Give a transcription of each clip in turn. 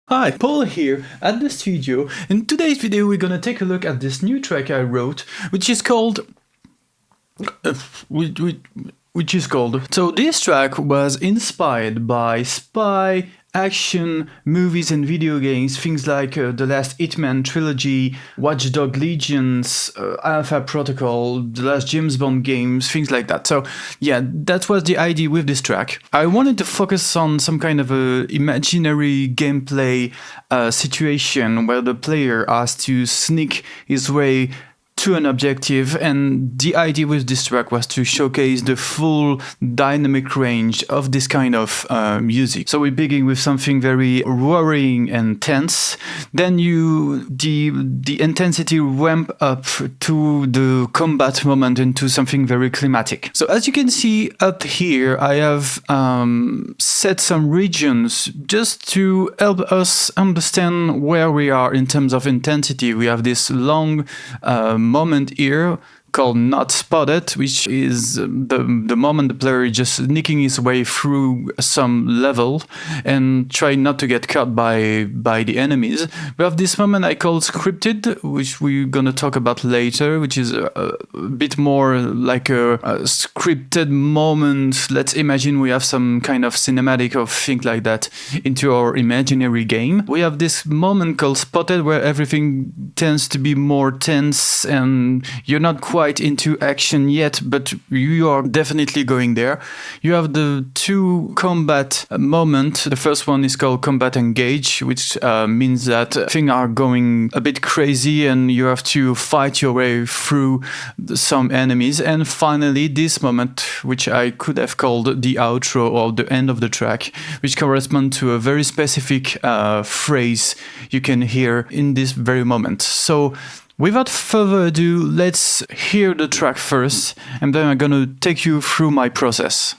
Hi, Paul here at the studio. In today's video we're gonna take a look at this new track I wrote, which is called... So this track was inspired by spy, action, movies and video games, things like the last Hitman trilogy, Watch Dogs Legions, Alpha Protocol, the last James Bond games, things like that. So yeah, that was the idea with this track. I wanted to focus on some kind of a imaginary gameplay situation where the player has to sneak his way to an objective, and the idea with this track was to showcase the full dynamic range of this kind of music. So we begin with something very roaring and tense, then the intensity ramp up to the combat moment into something very climatic. So as you can see up here, I have set some regions just to help us understand where we are in terms of intensity. We have this long moment here called Not Spotted, which is the moment the player is just sneaking his way through some level and trying not to get caught by the enemies. We have this moment I call Scripted, which we're gonna talk about later, which is a bit more like a scripted moment. Let's imagine we have some kind of cinematic or thing like that into our imaginary game. We have this moment called Spotted, where everything tends to be more tense and you're not quite into action yet, but you are definitely going there. You have the two combat moments. The first one is called Combat Engage, which means that things are going a bit crazy and you have to fight your way through some enemies. And finally, this moment, which I could have called the outro or the end of the track, which corresponds to a very specific phrase you can hear in this very moment. So without further ado, let's hear the track first, and then I'm gonna take you through my process.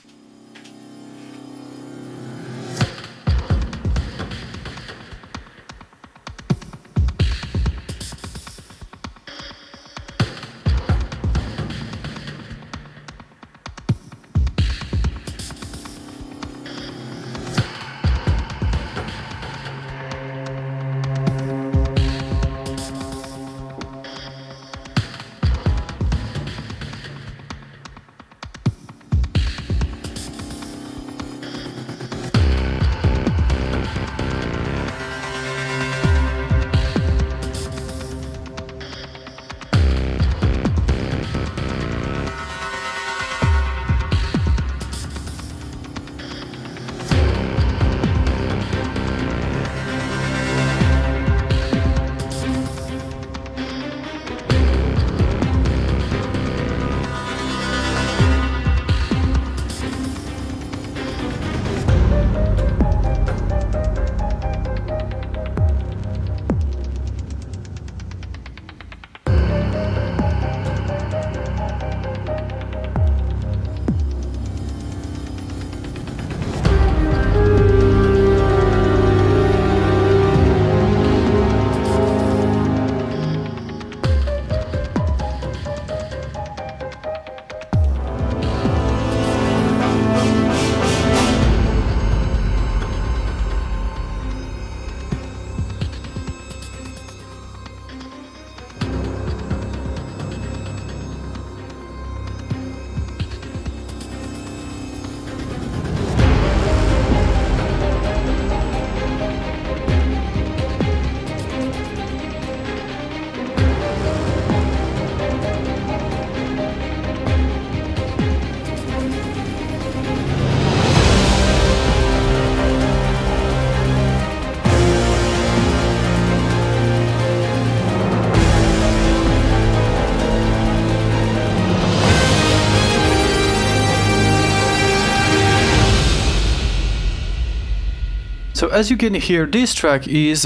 So as you can hear, this track is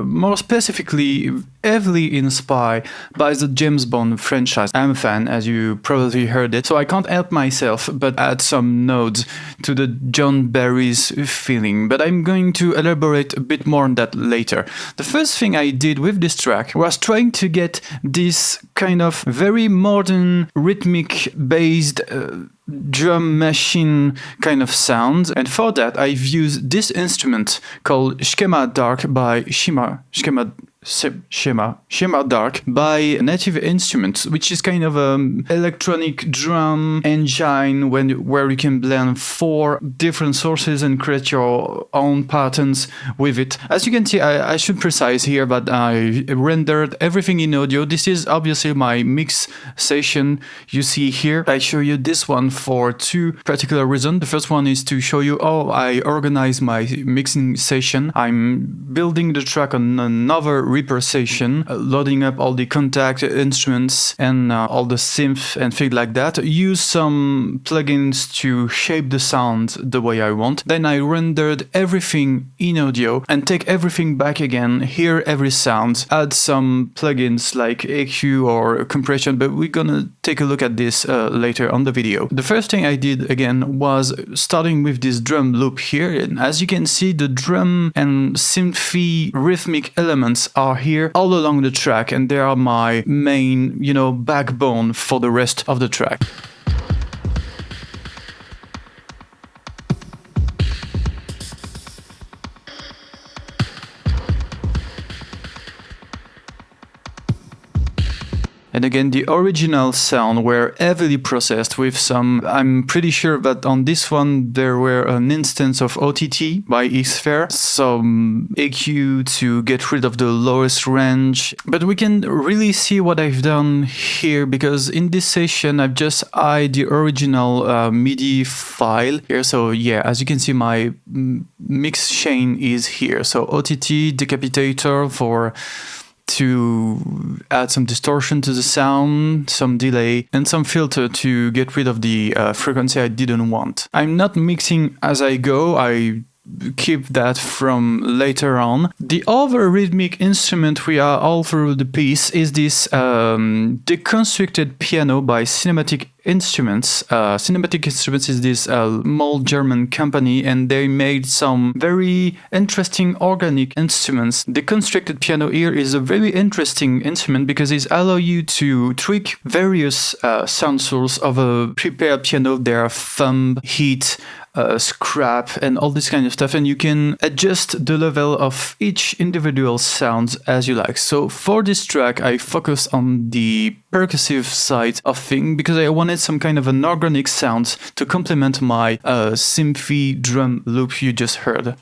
more specifically heavily inspired by the James Bond franchise. I'm a fan, as you probably heard it, so I can't help myself but add some nods to the John Barry's feeling, but I'm going to elaborate a bit more on that later. The first thing I did with this track was trying to get this kind of very modern, rhythmic based drum machine kind of sound. And for that, I've used this instrument called Schema Dark by Schema Dark by Native Instruments, which is kind of an electronic drum engine where you can blend 4 different sources and create your own patterns with it. As you can see, I should precise here, but I rendered everything in audio. This is obviously my mix session you see here. I show you this one for 2 particular reasons. The first one is to show you how I organize my mixing session. I'm building the track on another Reaper session, loading up all the contact instruments and all the synth and things like that. Use some plugins to shape the sound the way I want. Then I rendered everything in audio and take everything back again, hear every sound, add some plugins like EQ or compression, but we're gonna take a look at this later on the video. The first thing I did again was starting with this drum loop here, and as you can see, the drum and synthy rhythmic elements are here all along the track, and they are my main, backbone for the rest of the track. And again, the original sound were heavily processed with some, I'm pretty sure that on this one there were an instance of OTT by Xfair, some EQ to get rid of the lowest range. But we can really see what I've done here, because in this session I've just added the original MIDI file here. So yeah, as you can see, my mix chain is here. So OTT, decapitator to add some distortion to the sound, some delay, and some filter to get rid of the frequency I didn't want. I'm not mixing as I go, I keep that from later on. The other rhythmic instrument we are all through the piece is this Deconstructed piano by Cinematic Instruments. Cinematic Instruments is this small German company, and they made some very interesting organic instruments. The Constricted piano here is a very interesting instrument because it allows you to tweak various sound sources of a prepared piano. There are thumb, heat, scrap, and all this kind of stuff, and you can adjust the level of each individual sound as you like. So for this track I focused on the percussive side of things because I wanted some kind of an organic sound to complement my synthy drum loop you just heard.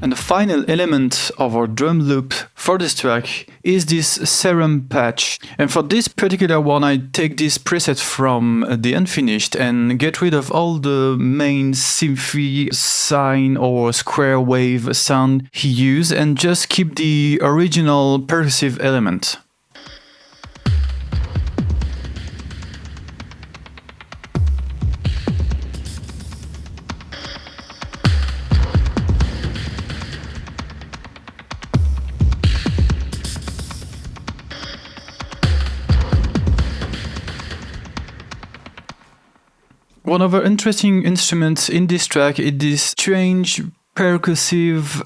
And the final element of our drum loop for this track is this Serum patch. And for this particular one, I take this preset from the Unfinished and get rid of all the main synthy sine or square wave sound he used and just keep the original percussive element. One other interesting instrument in this track is this strange percussive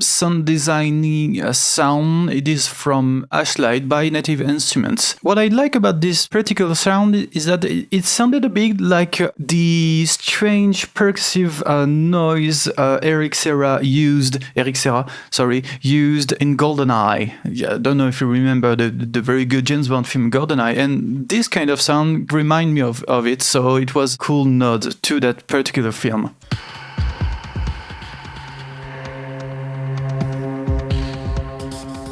sound designing sound. It is from Ashlight by Native Instruments. What I like about this particular sound is that it sounded a bit like the strange percussive noise Eric Serra used in GoldenEye. Yeah, I don't know if you remember the very good James Bond film GoldenEye, and this kind of sound remind me of it, so it was a cool nod to that particular film.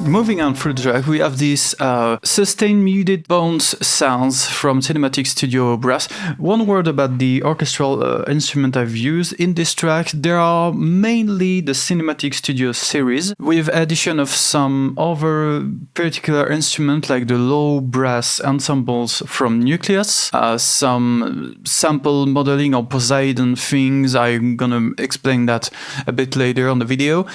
Moving on through the track, we have these sustained muted bounce sounds from Cinematic Studio Brass. One word about the orchestral instrument I've used in this track. There are mainly the Cinematic Studio series, with addition of some other particular instrument like the low brass ensembles from Nucleus, some sample modeling or Poseidon things. I'm gonna explain that a bit later on the video.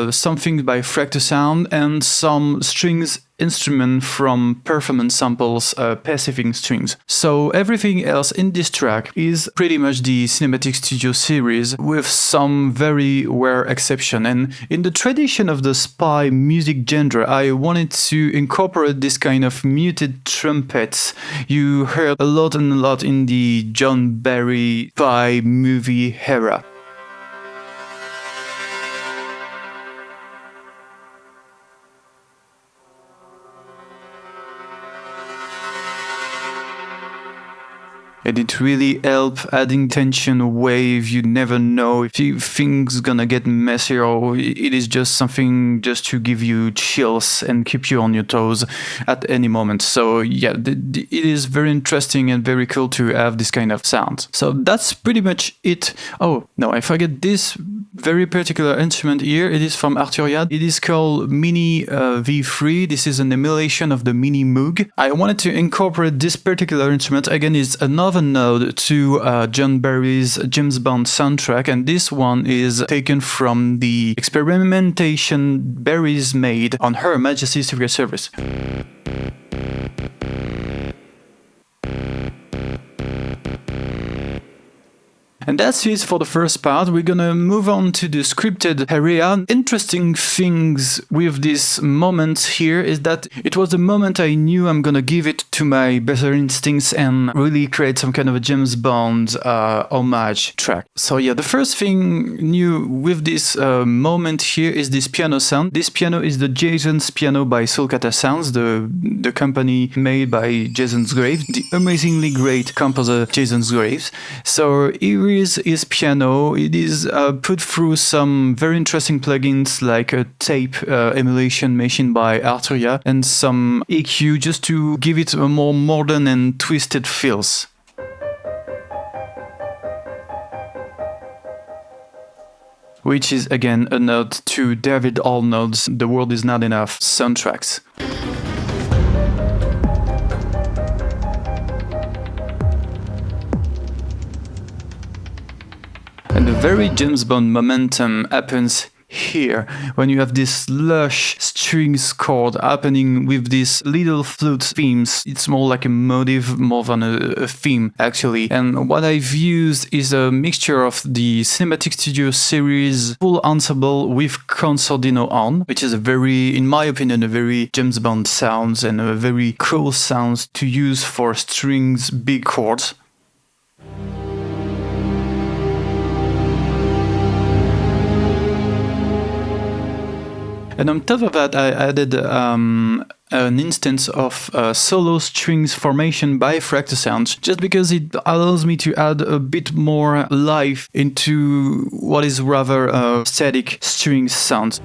Some things by Fractal Sound, and some strings instrument from performance samples, passiving strings. So everything else in this track is pretty much the Cinematic Studio series with some very rare exception. And in the tradition of the spy music genre, I wanted to incorporate this kind of muted trumpets you heard a lot in the John Barry spy movie era. And it really helps adding tension wave. You never know if things gonna get messy or it is just something just to give you chills and keep you on your toes at any moment. So yeah, it is very interesting and very cool to have this kind of sound. So that's pretty much it. Oh, no, I forget this very particular instrument here. It is from Arturia. It is called Mini V3. This is an emulation of the Mini Moog. I wanted to incorporate this particular instrument. Again, it's another node to John Barry's James Bond soundtrack, and this one is taken from the experimentation Barry's made on Her Majesty's Secret Service. And that's it for the first part. We're gonna move on to the scripted area. Interesting things with this moment here is that it was the moment I knew I'm gonna give it to my better instincts and really create some kind of a James Bond homage track. So yeah, the first thing new with this moment here is this piano sound. This piano is the Jason's piano by Sulcata Sounds, the company made by Jason's Graves, the amazingly great composer Jason's Graves. So here is his piano. It is put through some very interesting plugins like a tape emulation machine by Arturia and some EQ just to give it a more modern and twisted feels. Which is again a nod to David Arnold's The World Is Not Enough soundtracks. And the very James Bond momentum happens here, when you have this lush strings chord happening with these little flute themes. It's more like a motive more than a theme, actually. And what I've used is a mixture of the Cinematic Studio series full ensemble with Constrictor on, which is a very, in my opinion, a very James Bond sounds and a very cool sounds to use for strings, big chords. And on top of that, I added an instance of solo strings formation by Fractal Sounds, just because it allows me to add a bit more life into what is rather static string sounds.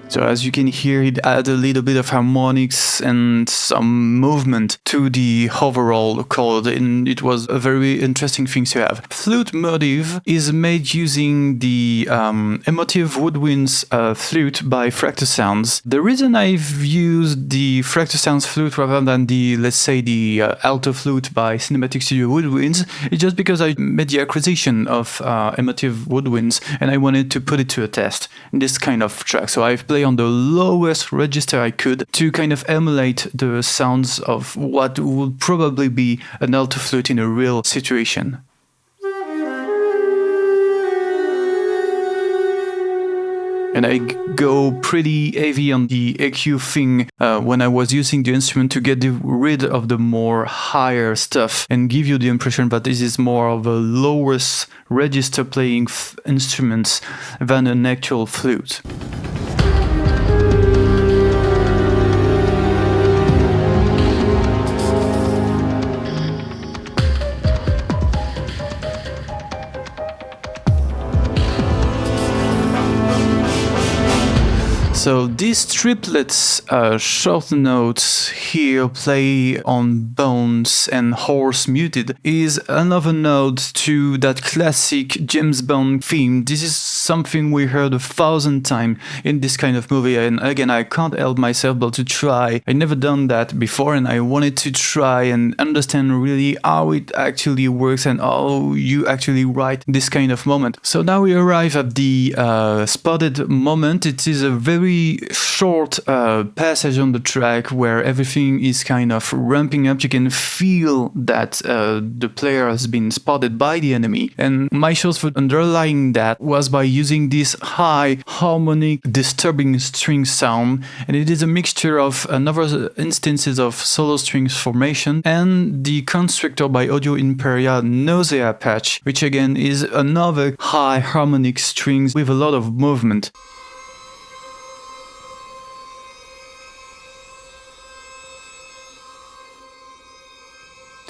So as you can hear, it adds a little bit of harmonics and some movement to the overall chord, and it was a very interesting thing to have. Flute motive is made using the Emotive Woodwinds flute by Fractal Sounds. The reason I've used the Fractal Sounds flute rather than the, let's say, the alto flute by Cinematic Studio Woodwinds is just because I made the acquisition of Emotive Woodwinds and I wanted to put it to a test in this kind of track. So I've played on the lowest register I could to kind of emulate the sounds of what would probably be an alto flute in a real situation. And I go pretty heavy on the EQ thing when I was using the instrument to get rid of the more higher stuff and give you the impression that this is more of a lowest register playing instruments than an actual flute. So these triplets short notes here play on bones and hoarse muted is another node to that classic James Bond theme. This is something we heard 1,000 times in this kind of movie. And again, I can't help myself but to try. I never done that before, and I wanted to try and understand really how it actually works and how you actually write this kind of moment. So now we arrive at the spotted moment. It is a very short passage on the track where everything is kind of ramping up. You can feel that the player has been spotted by the enemy. And my choice for underlying that was by using this high harmonic disturbing string sound, and it is a mixture of another instances of solo strings formation and the Constrictor by Audio Imperia Nausea patch, which again is another high harmonic strings with a lot of movement.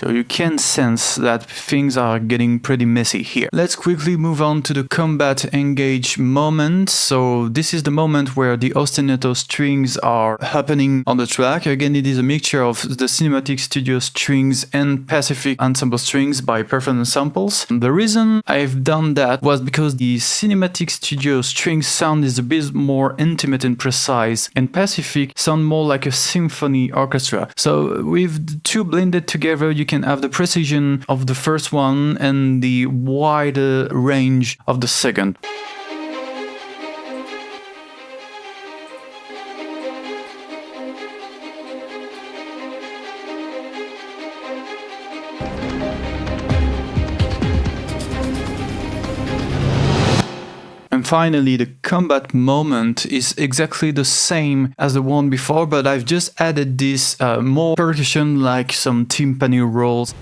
So you can sense that things are getting pretty messy here. Let's quickly move on to the combat engage moment. So this is the moment where the ostinato strings are happening on the track. Again, it is a mixture of the Cinematic Studio strings and Pacific Ensemble strings by Perfect Ensembles. The reason I've done that was because the Cinematic Studio string sound is a bit more intimate and precise, and Pacific sound more like a symphony orchestra. So with the two blended together, you can have the precision of the first one and the wider range of the second. And finally, the combat moment is exactly the same as the one before, but I've just added this more percussion, like some timpani rolls.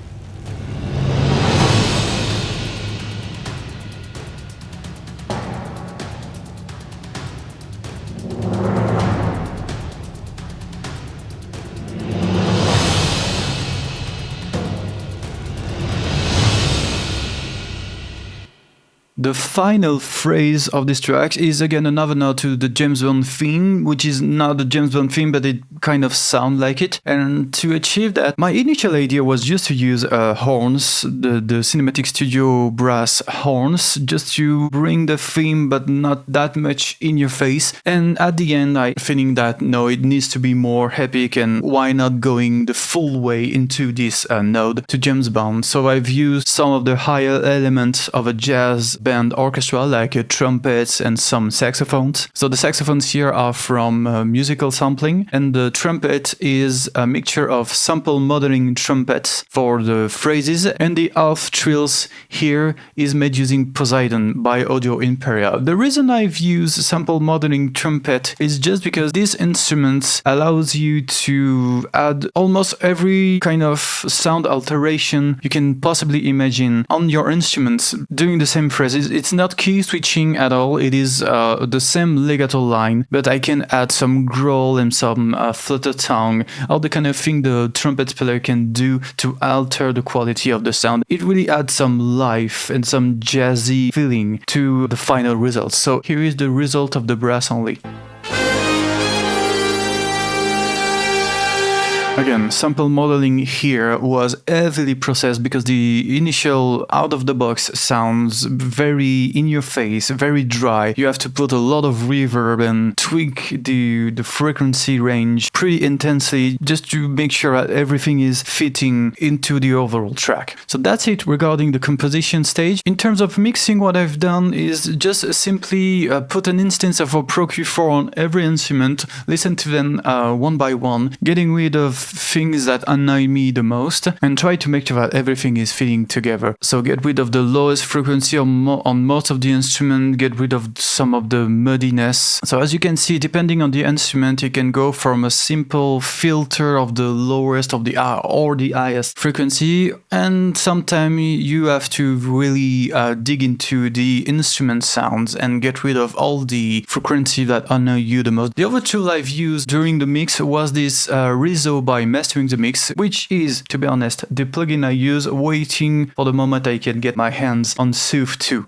The final phrase of this track is again another nod to the James Bond theme, which is not the James Bond theme, but it kind of sounds like it. And to achieve that, my initial idea was just to use horns, the Cinematic Studio brass horns, just to bring the theme, but not that much in your face. And at the end, I feeling that no, it needs to be more epic, and why not going the full way into this node to James Bond? So I've used some of the higher elements of a jazz band orchestra, like trumpets and some saxophones. So the saxophones here are from musical sampling, and the trumpet is a mixture of sample modeling trumpets for the phrases, and the half trills here is made using Poseidon by Audio Imperia. The reason I've used sample modeling trumpet is just because this instrument allows you to add almost every kind of sound alteration you can possibly imagine on your instruments doing the same phrases. It's not key switching at all, it is the same legato line, but I can add some growl and some flutter tongue, all the kind of thing the trumpet player can do to alter the quality of the sound. It really adds some life and some jazzy feeling to the final result. So here is the result of the brass only. Again, sample modeling here was heavily processed because the initial out-of-the-box sounds very in your face, very dry. You have to put a lot of reverb and tweak the frequency range pretty intensely just to make sure that everything is fitting into the overall track. So that's it regarding the composition stage. In terms of mixing, what I've done is just simply put an instance of a Pro Q4 on every instrument, listen to them one by one, getting rid of things that annoy me the most, and try to make sure that everything is fitting together. So get rid of the lowest frequency on most of the instrument, get rid of some of the muddiness. So as you can see, depending on the instrument, you can go from a simple filter of the lowest of the or the highest frequency, and sometimes you have to really dig into the instrument sounds and get rid of all the frequency that annoy you the most. The other tool I've used during the mix was this Rizzo by Mastering the Mix, which is, to be honest, the plugin I use waiting for the moment I can get my hands on Synth 2.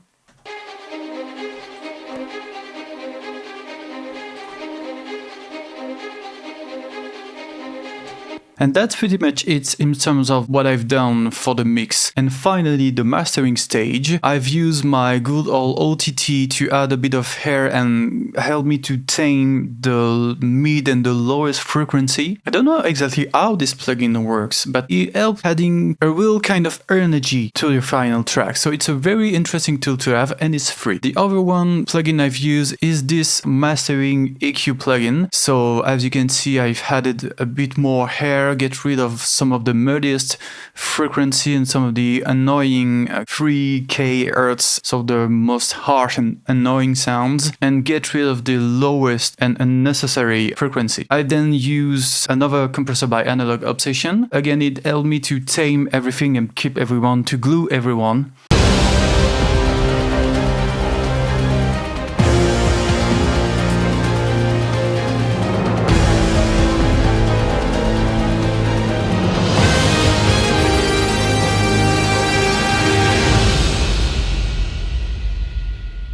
And that's pretty much it in terms of what I've done for the mix. And finally, the mastering stage. I've used my good old OTT to add a bit of hair and help me to tame the mid and the lowest frequency. I don't know exactly how this plugin works, but it helps adding a real kind of energy to your final track. So it's a very interesting tool to have, and it's free. The other one plugin I've used is this mastering EQ plugin. So as you can see, I've added a bit more hair, get rid of some of the muddiest frequency and some of the annoying 3K hertz, so the most harsh and annoying sounds, and get rid of the lowest and unnecessary frequency. I then use another compressor by Analog Obsession. Again, it helped me to tame everything and keep everyone, to glue everyone.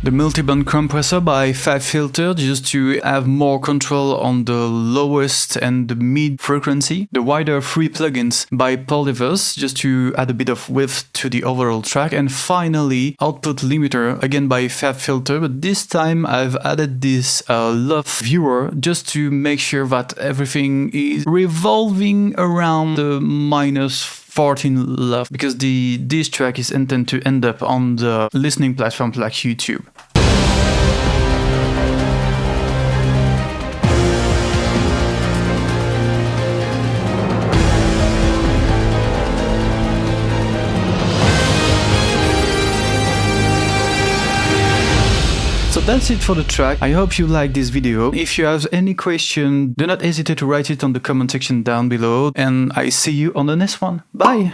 The multi-band compressor by FabFilter, just to have more control on the lowest and the mid frequency. The wider free plugins by Polyverse, just to add a bit of width to the overall track. And finally, output limiter, again by FabFilter, but this time I've added this LUF viewer just to make sure that everything is revolving around the -14 LUF, because this track is intended to end up on the listening platforms like YouTube. So that's it for the track. I hope you liked this video. If you have any question, do not hesitate to write it on the comment section down below, and I see you on the next one. Bye!